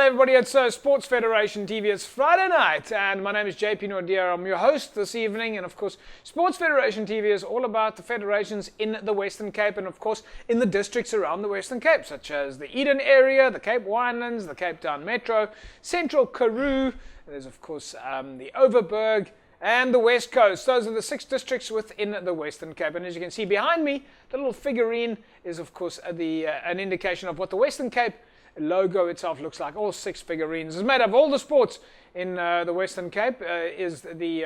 Hello everybody, it's Sports Federation TV. It's Friday night and my name is JP Nordier. I'm your host this evening, and of course Sports Federation TV is all about the federations in the Western Cape and of course in the districts around the Western Cape, such as the Eden area, the Cape Winelands, the Cape Town Metro, Central Karoo, there's of course the Overberg and the West Coast. Those are the 6 districts within the Western Cape, and as you can see behind me, the little figurine is of course an indication of what the Western Cape logo itself looks like. All 6 figurines is made of all the sports in the Western Cape, is the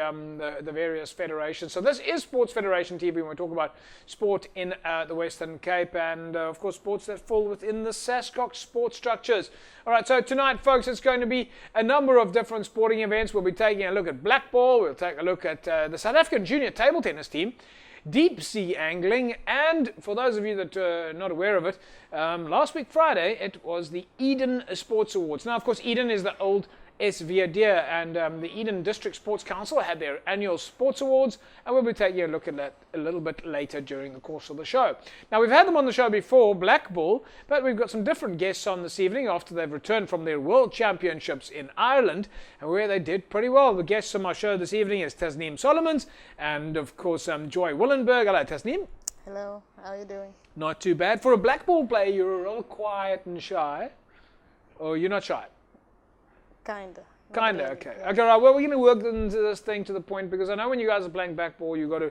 various federations. So this is Sports Federation TV when we talk about sport in the Western Cape, and of course sports that fall within the SASCOC sports structures. Alright, so tonight folks, it's going to be a number of different sporting events. We'll be taking a look at Blackpool, we'll take a look at the South African junior table tennis team, deep sea angling, and for those of you that are not aware of it, last week Friday it was the Eden Sports Awards. Now of course Eden is the old SVD, and the Eden District Sports Council had their annual sports awards, and we'll be taking a look at that a little bit later during the course of the show. Now we've had them on the show before, Blackpool, but we've got some different guests on this evening after they've returned from their World Championships in Ireland, and where they did pretty well. The guests on my show this evening is Tasneem Solomons and of course Joy Willenberg. Hello Tasneem. Hello, how are you doing? Not too bad. For a Blackpool player, you're a little quiet and shy. Or you're not shy? Kinda. Kinda, really, okay. yeah. Okay, right. Well, we're going to work into this thing to the point, because I know when you guys are playing backball, you've got to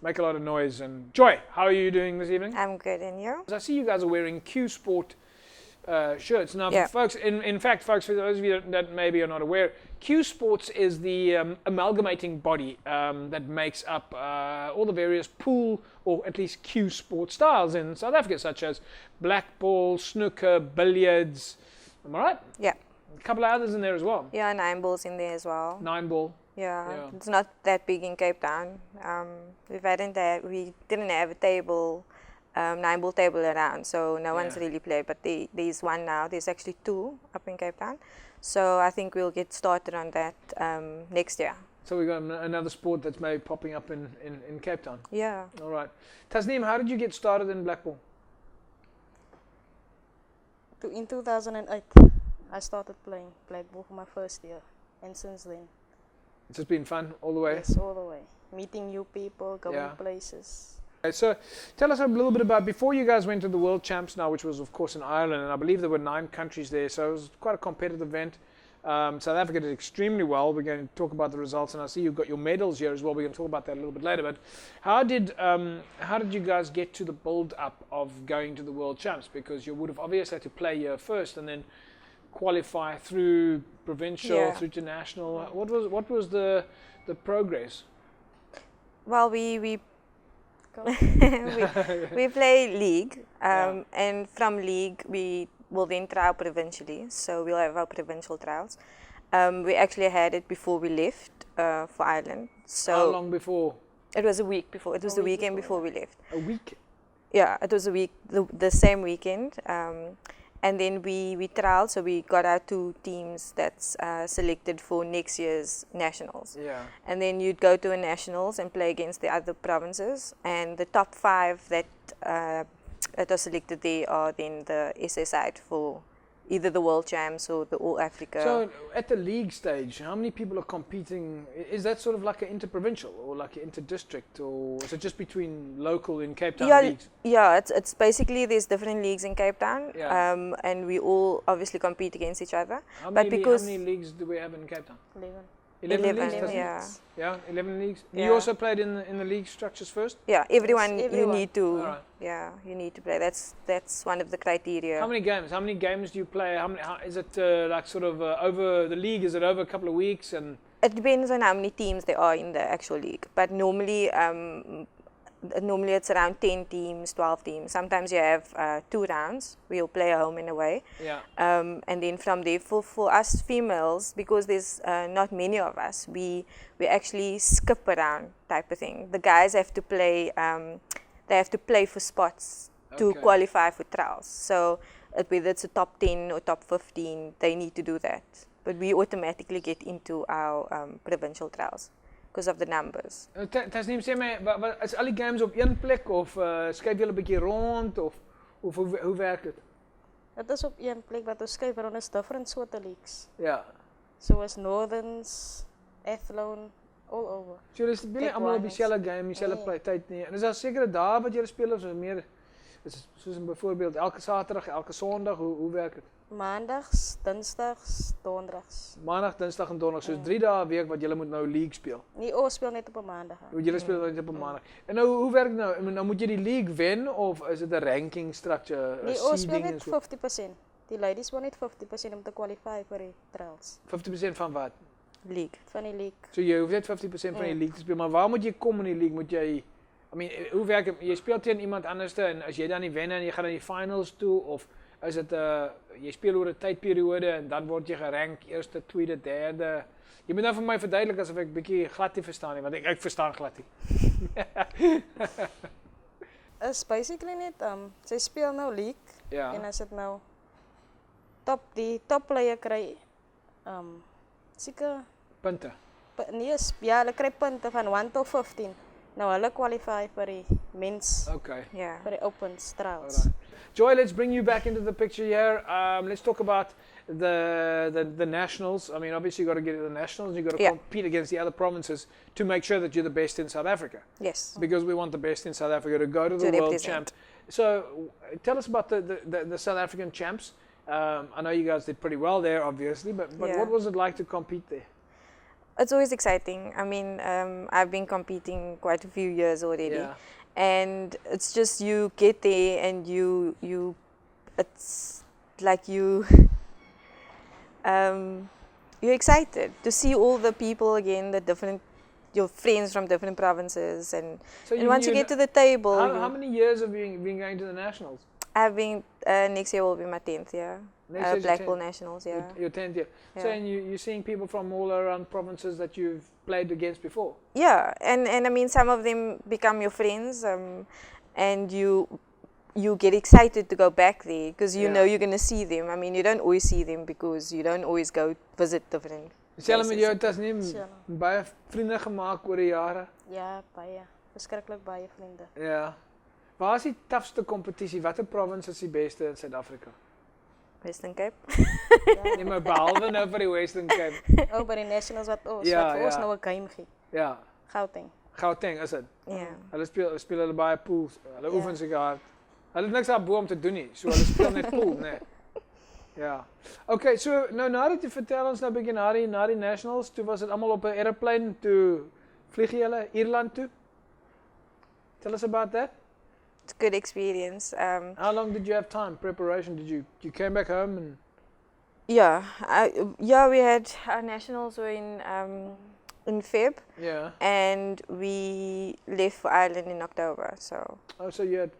make a lot of noise. And Joy, how are you doing this evening? I'm good, and you? I see you guys are wearing Q Sport shirts. Now, Yeah. folks, in fact, folks, for those of you that maybe are not aware, Q Sports is the amalgamating body that makes up all the various pool, or at least Q Sport styles in South Africa, such as blackball, snooker, billiards. Am I right? Yeah. A couple of others in there as well. Yeah, 9 balls in there as well. 9 ball. Yeah. It's not that big in Cape Town. We didn't have a table, 9 ball table around, so no one's really played. But there's one now. There's actually 2 up in Cape Town. So I think we'll get started on that next year. So we've got another sport that's maybe popping up in Cape Town. Yeah. All right. Tasneem, how did you get started in Blackpool? In 2008, I started playing blackball for my first year, and since then, It's just been fun all the way. yes, all the way. Meeting new people, going Yeah. places. Okay, so tell us a little bit about, before you guys went to the World Champs now, which was of course in Ireland, and I believe there were 9 countries there, so it was quite a competitive event. South Africa did extremely well. We're going to talk about the results, and I see you've got your medals here as well. We're going to talk about that a little bit later. But how did you guys get to the build-up of going to the World Champs? Because you would have obviously had to play here first, and then qualify through provincial, through to national. What was the progress? Well, we Go. we play league, and from league we will then trial provincially. So we'll have our provincial trials. We actually had it before we left for Ireland. So How long before? it was a week before. It was the week weekend before, before we left. A week? Yeah, it was a week, the same weekend. And then we trialed, so we got our 2 teams that's selected for next year's nationals. Yeah. And then you'd go to a nationals and play against the other provinces, and the top 5 that are selected there are then the SA side for either the World Champs or the All Africa. So at the league stage, how many people are competing? Is that sort of like an inter-provincial or like an inter-district, or is it just between local in Cape Town leagues? Yeah, it's basically there's different leagues in Cape Town, Yeah. and we all obviously compete against each other. How but many, because how many leagues do we have in Cape Town? 11. 11 leagues? 11, doesn't it? yeah. Yeah, 11 leagues. Yeah. You also played in the league structures first? Yeah, everyone, you everyone. need to. Alright. Yeah, you need to play. That's one of the criteria. How many games? How many games do you play? How is it like sort of over the league? Is it over a couple of weeks? And It depends on how many teams there are in the actual league. But normally it's around 10 teams, 12 teams. Sometimes you have 2 rounds. We'll play home and away. yeah, And then from there, for us females, because there's not many of us, we actually skip around type of thing. The guys have to play. They have to play for spots to Okay. qualify for trials. So whether it's a top 10 or top 15, they need to do that. But we automatically get into our provincial trials because of the numbers. Tasneem, sê my, is al die games op een plek of skuif julle 'n bietjie rond of hoe werk dit? Dit is op een plek wat ons skryf, maar ons is different soorte leagues. Ja. Soos Northerns, Athlone, all over. So julle speel nie almal op dieselfde game, dieselfde tyd nie. En is daar sekere dae wat julle speel of so meer soos byvoorbeeld elke Saterdag, elke Sondag, hoe werk dit? Maandags, Dinsdags, Donderdags. Maandag, Dinsdag en Donderdag, soos 3 dae 'n week wat julle moet nou league speel. Nee, ons speel net op 'n Maandag. Hoe julle speel net op 'n Maandag. En nou hoe werk dit nou? Nou moet jy die league wen of is dit 'n ranking structure, Nee, ons speel seeding en net so? 50%. Die ladies wil net 50% om te qualify vir die trials. 50% van wat? League. Van die league. So jy hoef net 50% van die league te speel, maar waar moet jy kom in die league? Moet jy hoe werk dit? Jy speel teen iemand anderste en as jy dan nie wen en jy gaan na die finals toe of is dit jy speel oor 'n tydperiode en dan word jy gerank eerste, tweede, derde. Jy moet nou vir my verduidelik asof ek bietjie glad nie verstaan nie, want ek verstaan glad nie. Is basically net sy speel nou league Ja. en as dit nou die top player kry seker Punte. nee, ja, hulle kry punte van 1 tot 15. Nou hulle qualify vir die mens Okay. Yeah. vir die open trials. Alright. Joy, let's bring you back into the picture here. Let's talk about the nationals. I mean, obviously you got to get to the nationals. You got to Yeah. compete against the other provinces to make sure that you're the best in South Africa. Yes. Because we want the best in South Africa to go to the To world represent. champ. So, tell us about the South African champs. I know you guys did pretty well there, obviously, but Yeah. what was it like to compete there? It's always exciting. I mean, I've been competing quite a few years already. Yeah. And it's just you get there and it's like you're excited to see all the people again, your friends from different provinces, and So once you get to the table, how many years have you been going to the nationals? I've been next year will be my 10th year. Next year's your Blackpool 10th. Nationals, yeah. Your 10th year. So Yeah. and you're seeing people from all around provinces that you've played against before. Yeah, and I mean some of them become your friends, and you get excited to go back there because you Yeah. know you're going to see them. I mean, you don't always see them because you don't always go visit different Selfs met jou places. Tasneem So, baie vriende gemaak oor die jare. ja, baie. Verskriklik baie vriende. Ja. Waar is die toughste kompetisie? Watter province is die beste in Suid-Afrika? Western Cape. Nee, maar behalwe nou vir die Western Cape. Ook by die nationals wat ons Ja, vir ons ja. nou 'n game gee. Ja, Gauteng. Gauteng is dit. Yeah. Hulle speel hulle baie pools. Hulle Ja. oefen seker hard. Hulle het niks daarbo om te doen nie. So hulle speel net pool, nee. Ja. Okay, so nou nadat jy vertel ons nou 'n bietjie na die nationals, toe was dit almal op 'n aeroplane toe vlieg julle Ierland toe. Tell us about that. It's a good experience. How long did you have time preparation? Did you came back home and Yeah, we had our nationals were in Feb, yeah. and we left for Ireland in October. So Oh, so you had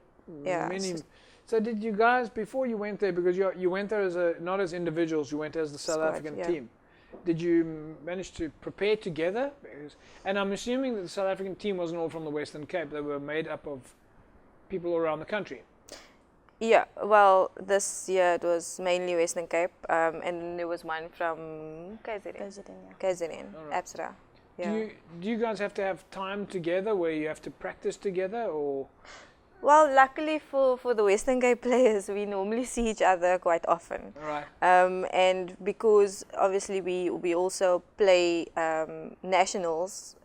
Yeah, many. it's So did you guys before you went there, because you went there as not as individuals, you went as the South Squad, African yeah. team. Did you manage to prepare together? And I'm assuming that the South African team wasn't all from the Western Cape. They were made up of people around the country. yeah, well, this year it was mainly Western Cape, and there was one from KZN, President, ja. KZN, Alright. Abstra. Yeah. Do you guys have to have time together where you have to practice together, or Well, luckily for the Western Cape players, we normally see each other quite often. all right? And because obviously we also play nationals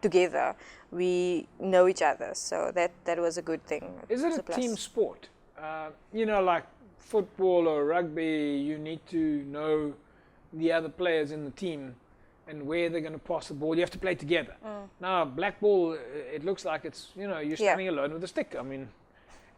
together, we know each other, so that was a good thing. Is it It's a plus. team sport? You know, like football or rugby, you need to know the other players in the team and where they're going to pass the ball. You have to play together. Now, Blackpool, it looks like it's, you know, you're Yeah. standing alone with a stick. I mean,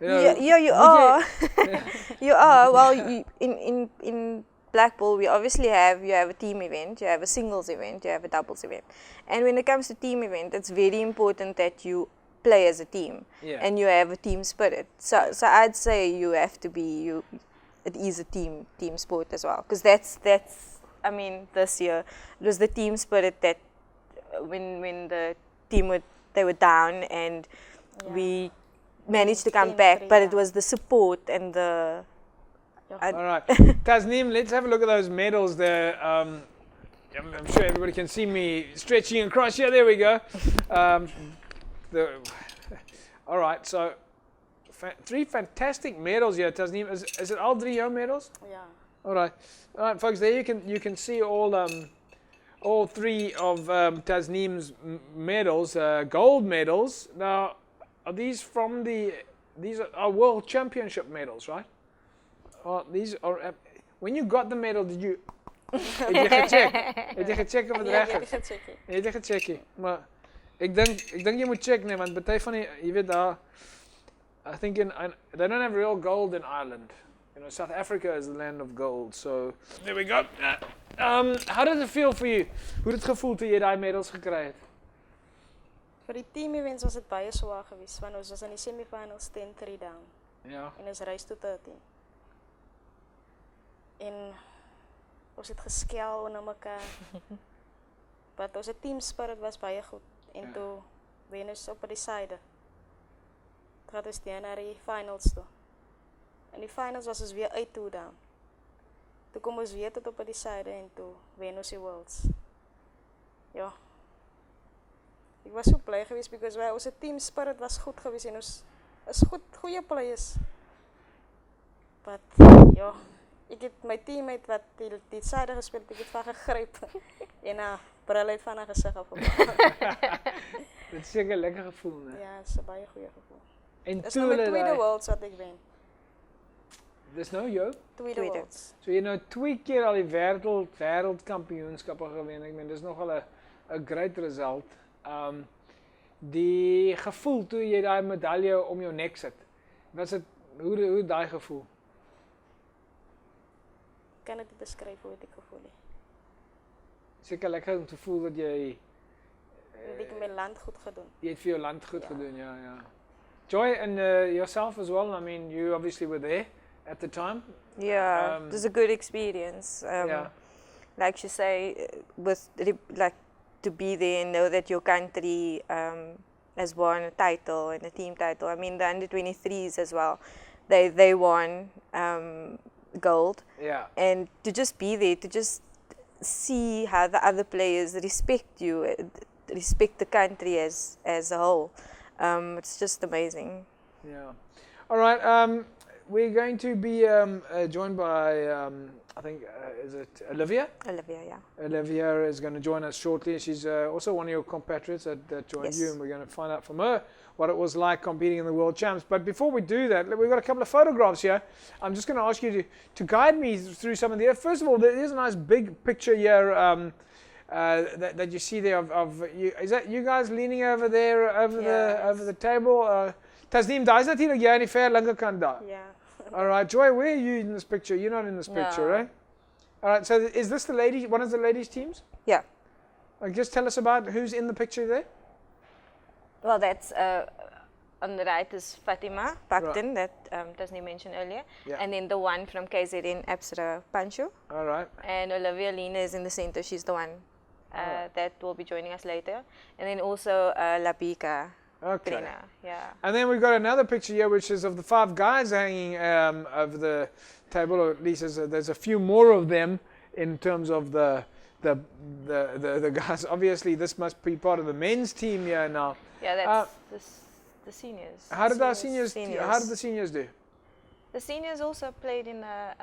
you know, Yeah, you moet are. jy- You are. Well, in Blackpool, we obviously you have a team event, you have a singles event, you have a doubles event. And when it comes to team event, it's very important that you play as a team Yeah. and you have a team spirit. So I'd say you have to be it is a team sport as well, because that's I mean, this year it was the team spirit that when the team they were down and Ja. we managed to come 10-3, back, but it yeah. was the support and the All right. Tasneem, let's have a look at those medals there. I'm sure everybody can see me stretching across here. There we go. All right, so three fantastic medals here, Tasneem. Is it all 3 your medals? Yeah. All right, folks. There you can see all 3 of Tasneem's medals, gold medals. Now, are these from these are World Championship medals, right? These are. When you got the medal, did you? Het jy gecheck? Het jy gecheck of het Ja, reg ja, is? dit check ik. Het jy gecheck? Maar ek dink jy moet check nee, want party van die jy weet daar I think they don't have real gold in Ireland. You know, South Africa is the land of gold. So there we go. How does it feel for you? Hoe het gevoel toe jy daai medals gekry het? Voor die team events was het baie zwaar geweest, want ons was in die semifinals 10-3 down. Ja. En ons reis tot 13. En ons het geskel onder mekaar. Want onze team spirit was baie goed. En Ja. toe wen ons op die syde. Toe gaan ons naar die finals toe. In die finals was ons weer uit toe down. Toe kom ons weer tot op die syde en toe wen ons die worlds. Ja. Ik was zo blij geweest, because onze team spirit was goed geweest en ons is goede players. But ja, ik heb mijn teammate wat die zijde gespeeld, ik heb van gegrepen en bril uit van haar gezicht afgepakt. Dit is zeker een lekker gevoel, né? Ja, het is een baie goeie gevoel. En Het is nou mijn tweede worlds wat ik ben. Dis nou jou. Tweede worlds. So jy nou 2 keer al die wêreldkampioenskappe gewen. Ek meen dis nogal 'n great result. Die gevoel toe jy daai medalje om jou nek sit. Was dit hoe daai gevoel? Ik kan het niet beschrijven hoe ik gevoel heb. Seker lekker om te voel dat jy Dat ik mijn land goed gedaan. jy het vir jou land goed gedoen, ja. Joy and yourself as well. I mean, you obviously were there at the time. Yeah, it was a good experience. Yeah. Like you say, like to be there and know that your country has won a title and a team title. I mean, the under-23s as well. They won gold. Yeah. And to just be there, to just see how the other players respect you, respect the country as a whole. It's just amazing. Yeah. All right. We're going to be joined by, I think, is it Olivia? Olivia, yeah. Olivia is going to join us shortly. She's also one of your compatriots that joined you, and we're going to find out from her what it was like competing in the World Champs. But before we do that, we've got a couple of photographs here. I'm just going to ask you to guide me through some of the. First of all, there's a nice big picture here that you see there of you. Is that you guys leaning over there over the table? Tasneem, daar is natuurlijk jij aan die ver linkerkant daar. Yeah. All right, Joy, where are you in this picture? You're not in this picture, right? All right, so is this the lady, one of the ladies' teams? Yeah. Just tell us about who's in the picture there. Well, that's on the right is Fatima Pakton, that Tasneem mentioned earlier. Yeah. And then the one from KZN, Apsara Pancho. All right. And Olivia Lena is in the center. She's the one that will be joining us later. And then also Lapika. Okay. Trina, yeah. And then we've got another picture here, which is of the 5 guys hanging over the table, or at least there's a few more of them in terms of the guys. Obviously, this must be part of the men's team here now. Yeah, that's the seniors. How did our seniors? Seniors. How did the seniors do? The seniors also played in the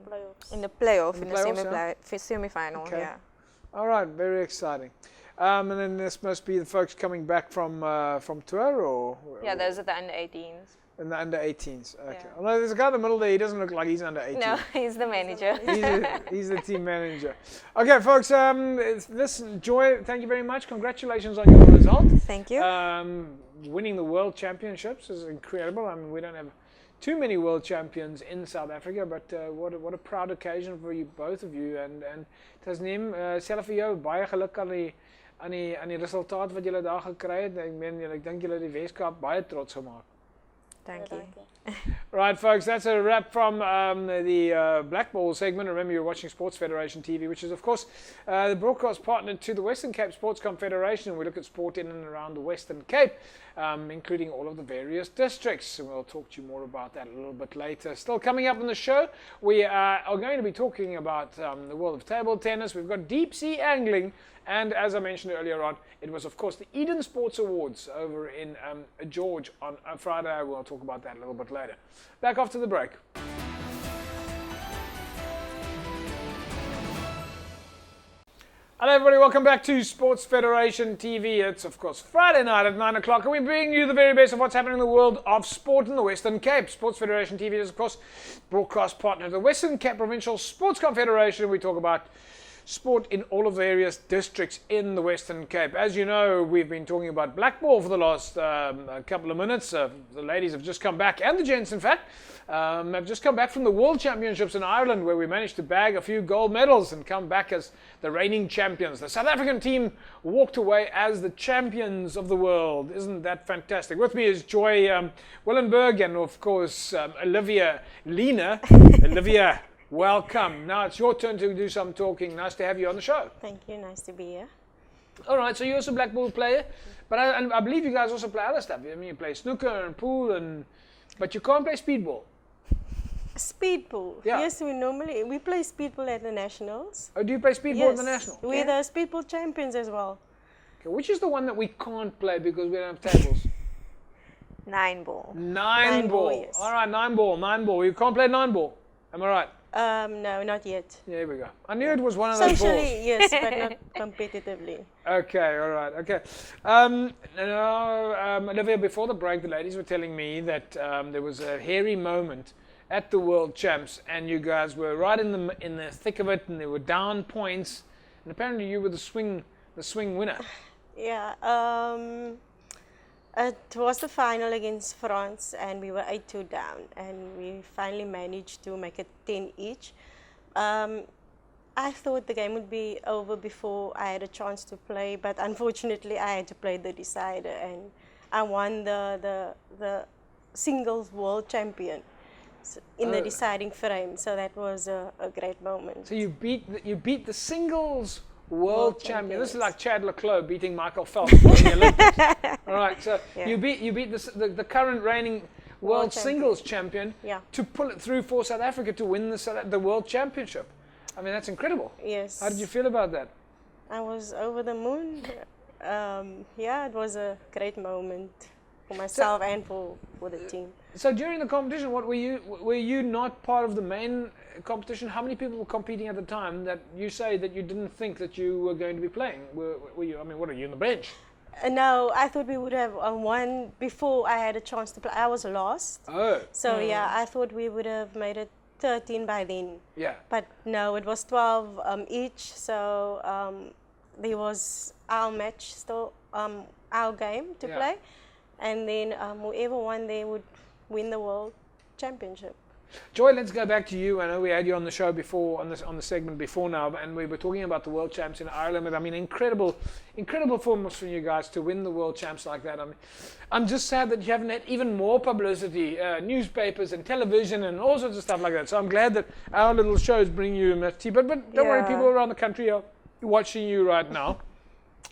playoffs. in the playoff, In in the the playoffs, semi-final. Okay. Yeah. All right, very exciting. And then this must be the folks coming back from tour, or Yeah, those are the under 18s. and the under 18s. Okay. Yeah. Although there's a guy in the middle there, he doesn't look like he's under 18. No, he's the manager. He's the team manager. Okay, folks. Listen, Joy, thank you very much. Congratulations on your result. Thank you. Winning the World Championships is incredible. I mean, we don't have too many world champions in South Africa, but what a proud occasion for you, both of you. And Tasneem, self vir jou baie geluk aan die resultaat wat julle daar gekry het. Ek dink julle het die Weskaap baie trots gemaak. Thank you. Right, folks, that's a wrap from the Blackpool segment. Remember, you're watching Sports Federation TV, which is, of course, the broadcast partner to the Western Cape Sports Confederation. We look at sport in and around the Western Cape, including all of the various districts. And we'll talk to you more about that a little bit later. Still coming up on the show, we are going to be talking about the world of table tennis. We've got deep sea angling And as I mentioned earlier on, it was, of course, the Eden Sports Awards over in George on Friday. We'll talk about that a little bit later. Back after the break. Hello everybody, welcome back to Sports Federation TV. It's of course Friday night at 9 o'clock and we bring you the very best of what's happening in the world of sport in the Western Cape. Sports Federation TV is of course broadcast partner of the Western Cape Provincial Sports Confederation. We talk about sport in all of the various districts in the Western Cape. As you know, we've been talking about Blackpool for the last couple of minutes. The ladies have just come back, and the gents in fact, have just come back from the World Championships in Ireland, where we managed to bag a few gold medals and come back as the reigning champions. The South African team walked away as the champions of the world. Isn't that fantastic? With me is Joy Willenberg and of course Olivia Lena. Olivia, welcome. Now it's your turn to do some talking. Nice to have you on the show. Thank you. Nice to be here. All right, so you're also a Blackpool player, but I believe you guys also play other stuff. I mean, you play snooker and pool, but you can't play speedball. Speedball. Yeah. Yes, we play speedball at the nationals. Oh, do you play speedball Yes, at the national? we're the speedball champions as well. Okay, which is the one that we can't play because we don't have tables? 9-ball. Nine ball. Yes. All right, 9-ball. You can't play 9-ball. Am I right? No, not yet. Yeah, here we go. I knew it was one of those balls. Socially, yes, but not competitively. Okay, all right, okay. Olivia, before the break, the ladies were telling me that there was a hairy moment at the World Champs, and you guys were right in the thick of it, and they were down points, and apparently you were the swing winner. Yeah. It was the final against France, and we were 8-2 down, and we finally managed to make it 10 each. I thought the game would be over before I had a chance to play, but unfortunately I had to play the decider, and I won the singles world champion in the deciding frame. So that was a great moment. So you beat the singles world champion. This is like Chad Leclos beating Michael Phelps in the Olympics. All right, so you beat the current reigning world singles champion to pull it through for South Africa to win the world championship. I mean, that's incredible. Yes. How did you feel about that? I was over the moon. It was a great moment for myself and for the team. So during the competition, were you not part of the main competition? How many people were competing at the time that you say that you didn't think that you were going to be playing? Were you? I mean, what are you on the bench? No, I thought we would have won before I had a chance to play. I was lost. Oh. So I thought we would have made it 13 by then. Yeah. But no, it was 12 each. So there was our match still, our game to play, and then whoever won there would win the world championship. Joy, let's go back to you. I know we had you on the show before, on the segment before now, and we were talking about the World Champs in Ireland. I mean, incredible performance from you guys to win the World Champs like that. I mean, I'm just sad that you haven't had even more publicity, newspapers and television and all sorts of stuff like that. So I'm glad that our little shows bring you much tea. But don't worry, people around the country are watching you right now.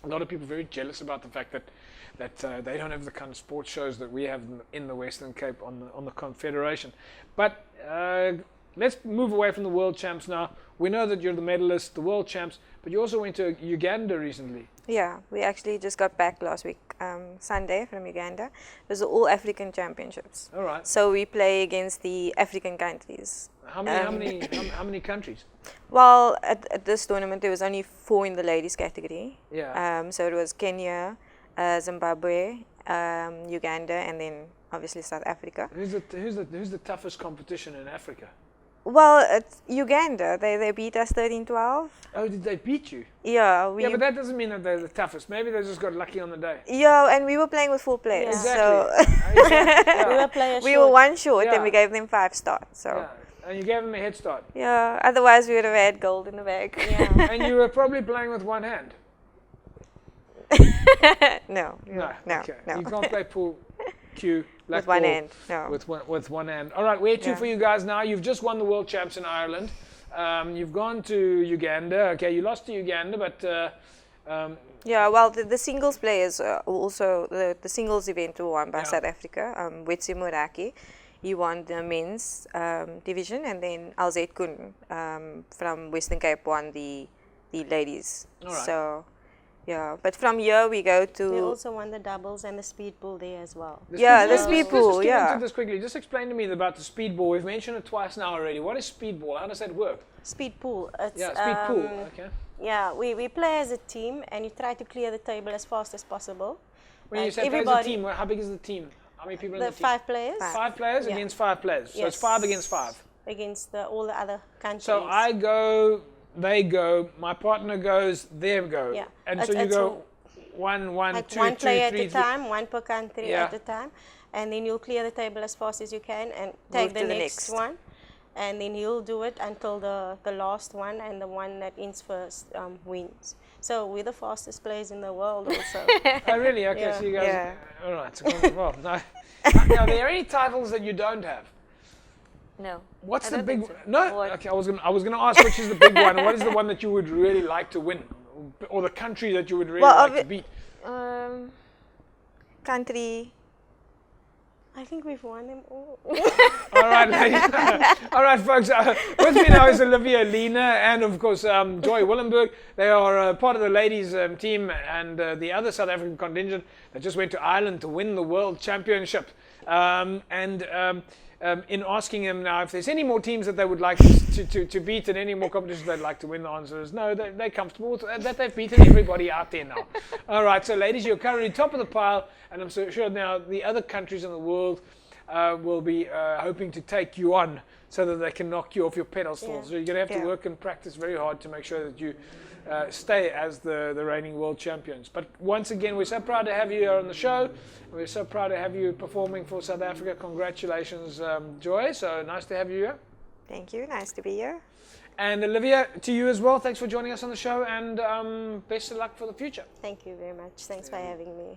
A lot of people are very jealous about the fact that they don't have the kind of sports shows that we have in the Western Cape on the Confederation. But let's move away from the World Champs now. We know that you're the medalist, the World Champs, but you also went to Uganda recently. Yeah, we actually just got back last week, Sunday, from Uganda. It was the All African Championships. All right. So we play against the African countries. How many countries? Well, at this tournament there was only 4 in the ladies category. Yeah. So it was Kenya, Zimbabwe, Uganda, and then obviously South Africa. Who's the toughest competition in Africa? Well, it's Uganda. They beat us 13-12. Oh, did they beat you? Yeah, but that doesn't mean that they're the toughest. Maybe they just got lucky on the day. Yeah, and we were playing with 4 players. Exactly. So we were 1 short, and we gave them 5 starts. So. Yeah. And you gave them a head start. Yeah, otherwise we would have had gold in the bag. Yeah. And you were probably playing with one hand. No. Okay. You can't play pool Q with one hand. No. With one hand. All right, where to for you guys now? You've just won the World Champs in Ireland. You've gone to Uganda. Okay, you lost to Uganda, but yeah, well, the singles players also the singles event were won by South Africa. Wetsi Muraki, he won the men's division, and then Alzette Kun from Western Cape won the ladies. All right. So Yeah, but from here we go We to also won the doubles and the speed pool there as well. Yeah, the Let's speed just pool, get yeah. into this quickly. Just explain to me about the speedball. We've mentioned it twice now already. What is speedball? How does that work? Speed pool. It's, Yeah, speed pool. Okay. Yeah, we play as a team and you try to clear the table as fast as possible. When you And say play as a everybody- team, how big is the team? How many people in The the team? 5 players 5 players Yeah. against 5 players. So it's Yes. 5 against 5. against all the other countries. So I go, they go, my partner goes, they go. Yeah. And so It's- you it's go one, like two, one two, player three, at a three. time, one per country Yeah. at a time, and then you'll clear the table as fast as you can and take Move the to the next next. one, and then you'll do it until the last one, and the one that ends first wins. So we're the fastest players in the world also. Oh, really? Okay, Yeah. so you guys. Yeah. All right. So, well, no. Are there any titles that you don't have? No. What's I the don't big think so. No? What? Okay, I was gonna ask which is the big one. What is the one that you would really like to win? Or the country that you would really Well, like to beat? Country. I think we've won them all. All right, ladies. All right, folks. With me now is Olivia Lena and, of course, Joy Willenberg. They are part of the ladies' team and the other South African contingent that just went to Ireland to win the World Championship. In asking them now if there's any more teams that they would like to beat and any more competitions they'd like to win, the answer is no, they're comfortable with that they've beaten everybody out there now. All right, so ladies, you're currently top of the pile, and I'm so sure now the other countries in the world will be hoping to take you on so that they can knock you off your pedestal. Yeah. So you're going to have to Yeah. work and practice very hard to make sure that you stay as the reigning world champions. But once again, we're so proud to have you here on the show. We're so proud to have you performing for South Africa. Congratulations, Joy. So nice to have you here. Thank you. Nice to be here. And Olivia, to you as well. Thanks for joining us on the show, and best of luck for the future. Thank you very much. Thanks for having me.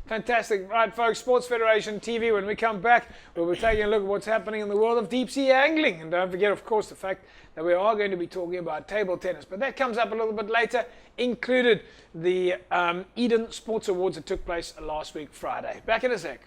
Fantastic. Right, folks, Sports Federation TV. When we come back, we'll be taking a look at what's happening in the world of deep sea angling. And don't forget, of course, the fact that we are going to be talking about table tennis. But that comes up a little bit later, included the Eden Sports Awards that took place last week, Friday. Back in a sec.